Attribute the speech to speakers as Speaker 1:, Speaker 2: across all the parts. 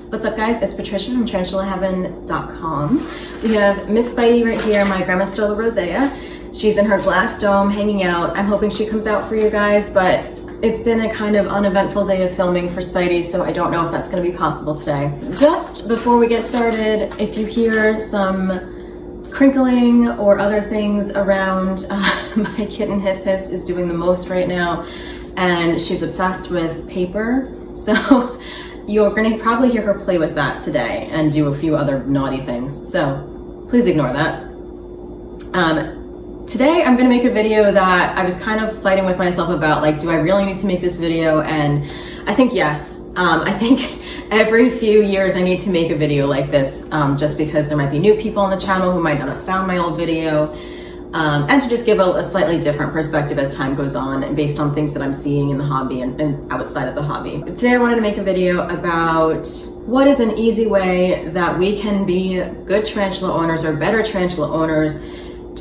Speaker 1: What's up guys, it's Patricia from tarantulaheaven.com. We have Miss Spidey right here, my grandma Stella Rosea. She's in her glass dome hanging out. I'm hoping she comes out for you guys, but it's been a kind of uneventful day of filming for Spidey, so I don't know if that's going to be possible today. Just before we get started, if you hear some crinkling or other things around, my kitten Hiss Hiss is doing the most right now, and she's obsessed with paper, so you're going to probably hear her play with that today and do a few other naughty things, so please ignore that. Today I'm going to make a video that I was kind of fighting with myself about, like, do I really need to make this video? And I think yes. I think every few years I need to make a video like this, just because there might be new people on the channel who might not have found my old video, and to just give a slightly different perspective as time goes on and based on things that I'm seeing in the hobby and outside of the hobby. Today I wanted to make a video about what is an easy way that we can be good tarantula owners or better tarantula owners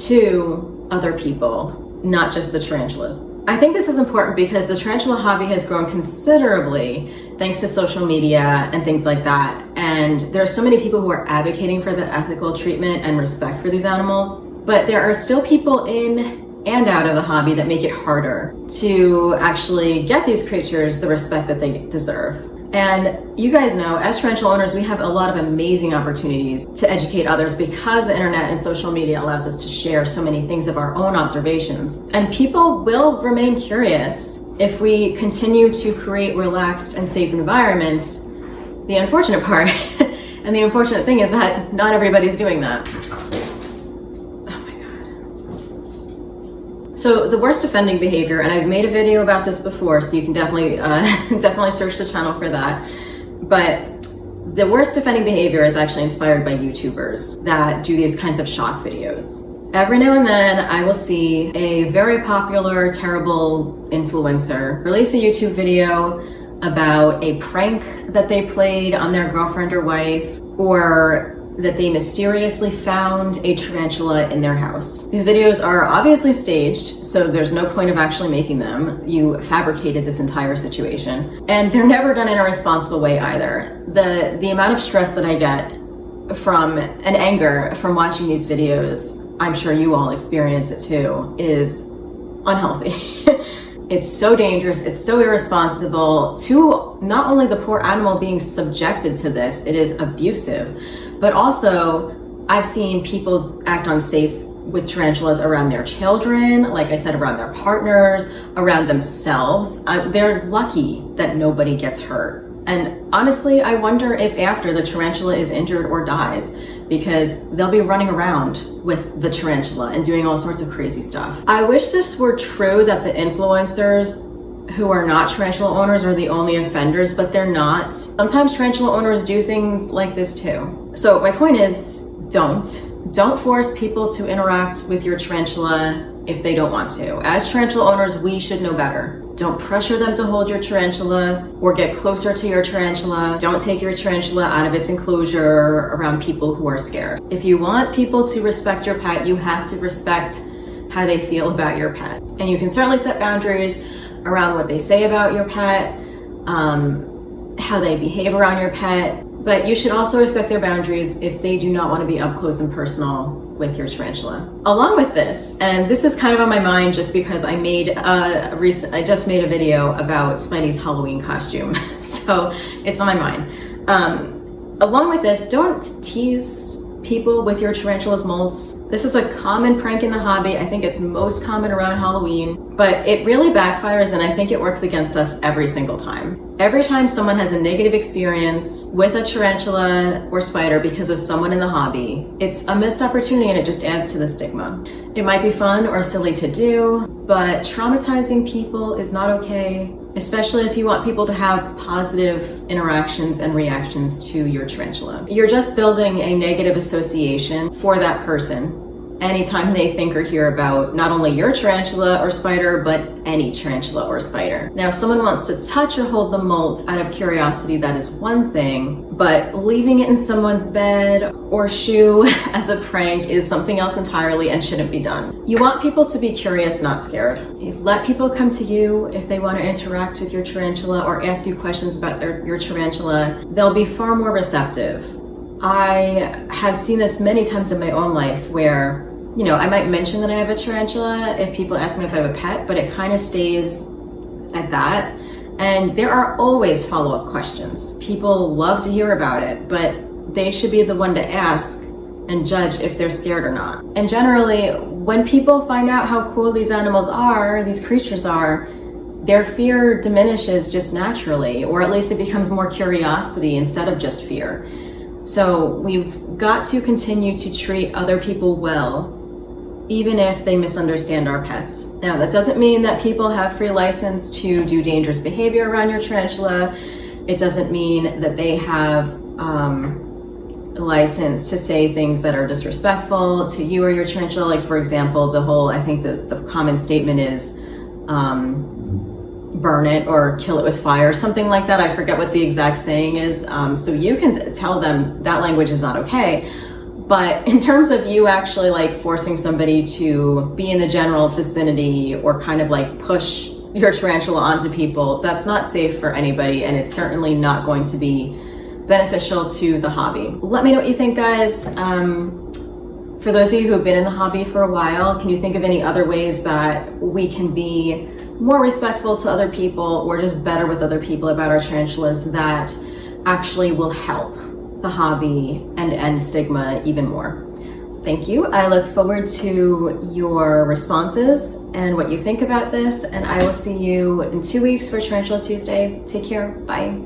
Speaker 1: to other people, not just the tarantulas. I think this is important because the tarantula hobby has grown considerably thanks to social media and things like that. And there are so many people who are advocating for the ethical treatment and respect for these animals, but there are still people in and out of the hobby that make it harder to actually get these creatures the respect that they deserve. And you guys know, as tarantula owners, we have a lot of amazing opportunities to educate others because the internet and social media allows us to share so many things of our own observations. And people will remain curious if we continue to create relaxed and safe environments. The unfortunate part, and the unfortunate thing is that not everybody's doing that. So the worst offending behavior, and I've made a video about this before, so you can definitely definitely search the channel for that. But the worst offending behavior is actually inspired by YouTubers that do these kinds of shock videos. Every now and then I will see a very popular, terrible influencer release a YouTube video about a prank that they played on their girlfriend or wife, or that they mysteriously found a tarantula in their house. These videos are obviously staged, so there's no point of actually making them. You fabricated this entire situation. And they're never done in a responsible way either. The amount of stress that I get from, and anger from watching these videos, I'm sure you all experience it too, is unhealthy. It's so dangerous, it's so irresponsible to not only the poor animal being subjected to this, it is abusive, but also I've seen people act unsafe with tarantulas around their children, like I said, around their partners, around themselves. They're lucky that nobody gets hurt. And honestly, I wonder if after the tarantula is injured or dies, because they'll be running around with the tarantula and doing all sorts of crazy stuff. I wish this were true, that the influencers who are not tarantula owners are the only offenders, but they're not. Sometimes tarantula owners do things like this too. So my point is, don't force people to interact with your tarantula if they don't want to. As tarantula owners, we should know better. Don't pressure them to hold your tarantula or get closer to your tarantula. Don't take your tarantula out of its enclosure around people who are scared. If you want people to respect your pet, you have to respect how they feel about your pet. And you can certainly set boundaries around what they say about your pet, how they behave around your pet, but you should also respect their boundaries if they do not want to be up close and personal with your tarantula. Along with this, and this is kind of on my mind just because I just made a video about Spidey's Halloween costume, so it's on my mind. Along with this, don't tease people with your tarantula's molts. This is a common prank in the hobby. I think it's most common around Halloween, but it really backfires, and I think it works against us every single time. Every time someone has a negative experience with a tarantula or spider because of someone in the hobby, it's a missed opportunity and it just adds to the stigma. It might be fun or silly to do, but traumatizing people is not okay, especially if you want people to have positive interactions and reactions to your tarantula. You're just building a negative association for that person anytime they think or hear about not only your tarantula or spider, but any tarantula or spider. Now, if someone wants to touch or hold the molt out of curiosity, that is one thing, but leaving it in someone's bed or shoe as a prank is something else entirely and shouldn't be done. You want people to be curious, not scared. You let people come to you if they want to interact with your tarantula or ask you questions about your tarantula. They'll be far more receptive. I have seen this many times in my own life where, you know, I might mention that I have a tarantula if people ask me if I have a pet, but it kind of stays at that. And there are always follow-up questions. People love to hear about it, but they should be the one to ask and judge if they're scared or not. And generally, when people find out how cool these animals are, these creatures are, their fear diminishes just naturally, or at least it becomes more curiosity instead of just fear. So we've got to continue to treat other people well, even if they misunderstand our pets. Now, that doesn't mean that people have free license to do dangerous behavior around your tarantula. It doesn't mean that they have a license to say things that are disrespectful to you or your tarantula. Like, for example, I think the common statement is, burn it or kill it with fire, something like that. I forget what the exact saying is. So you can tell them that language is not okay. But in terms of you actually like forcing somebody to be in the general vicinity or kind of like push your tarantula onto people, that's not safe for anybody, and it's certainly not going to be beneficial to the hobby. Let me know what you think, guys. For those of you who have been in the hobby for a while, can you think of any other ways that we can be more respectful to other people or just better with other people about our tarantulas that actually will help the hobby and end stigma even more? Thank you. I look forward to your responses and what you think about this, and I will see you in 2 weeks for Tarantula Tuesday. Take care. Bye.